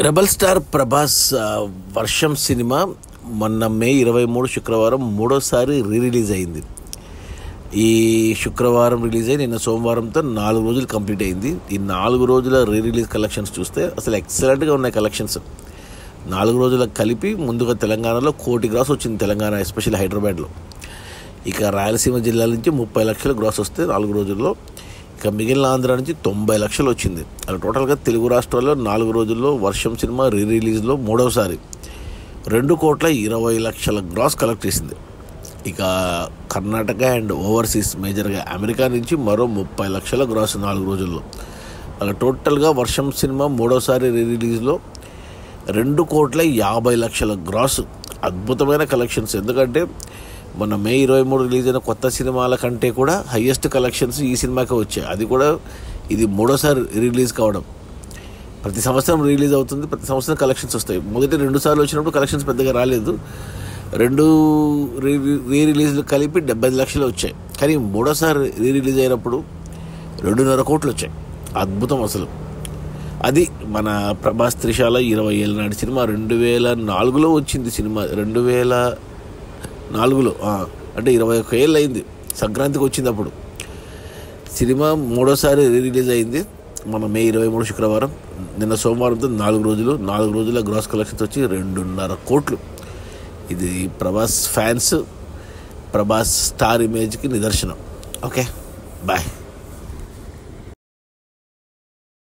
Rebel star Prabhas వర్షం cinema మొన్న మే 23 శుక్రవారం మూడోసారి రిలీజ్ అయింది. ఈ శుక్రవారం రిలీజ్ అయ్యి నిన్న సోమవారంతో 4 రోజులు కంప్లీట్ అయింది. ఈ 4 రోజుల రిలీజ్ కలెక్షన్స్ చూస్తే అసలు ఎక్సలెంట్గా ఉన్నాయి కలెక్షన్స్. 4 రోజులకు కలిపి ముందుగా తెలంగాణలో 1 కోటి గ్రాస్ వచ్చింది. తెలంగాణ ఎస్పెషల్లీ హైదరాబాద్లో. ఇక రాయలసీమ జిల్లాల నుంచి 30 లక్షల గ్రాస్ వస్తే 4 రోజుల్లో. ఇక మిగిలిన ఆంధ్ర నుంచి 90 లక్షలు వచ్చింది. అలా టోటల్గా తెలుగు రాష్ట్రాల్లో 4 రోజుల్లో వర్షం సినిమా రిలీజ్లో మూడవసారి 2,20,00,000 గ్రాస్ కలెక్ట్ చేసింది. ఇక కర్ణాటక అండ్ ఓవర్సీస్ మేజర్గా అమెరికా నుంచి మరో 30 లక్షల గ్రాస్ 4 రోజుల్లో. అలా టోటల్గా వర్షం సినిమా మూడోసారి రిలీజ్లో 2,50,00,000 గ్రాస్. అద్భుతమైన కలెక్షన్స్. ఎందుకంటే మన మే 23 రిలీజ్ అయిన కొత్త సినిమాల కంటే కూడా హయ్యెస్ట్ కలెక్షన్స్ ఈ సినిమాకే వచ్చాయి. అది కూడా ఇది మూడోసారి రిలీజ్ కావడం. ప్రతి సంవత్సరం రిలీజ్ అవుతుంది, ప్రతి సంవత్సరం కలెక్షన్స్ వస్తాయి. మొదటి 2 సార్లు వచ్చినప్పుడు కలెక్షన్స్ పెద్దగా రాలేదు. 2 రిలీజ్లు కలిపి 75 లక్షలు వచ్చాయి. కానీ మూడోసారి రిలీజ్ అయినప్పుడు 2.5 కోట్లు వచ్చాయి. అద్భుతం అసలు. అది మన ప్రభాస్ త్రిషాల 20 ఏళ్ళ నాటి సినిమా. 2004లో వచ్చింది సినిమా. 2004లో అంటే 21 ఏళ్ళు అయింది. సంక్రాంతికి వచ్చింది అప్పుడు సినిమా. మూడోసారి రిలీజ్ అయింది మన మే 23 శుక్రవారం. నిన్న సోమవారంతో 4 రోజుల గ్రాస్ కలెక్షన్స్ వచ్చి 2.5 కోట్లు. ఇది ప్రభాస్ ఫ్యాన్స్, ప్రభాస్ స్టార్ ఇమేజ్కి నిదర్శనం. Okay, bye.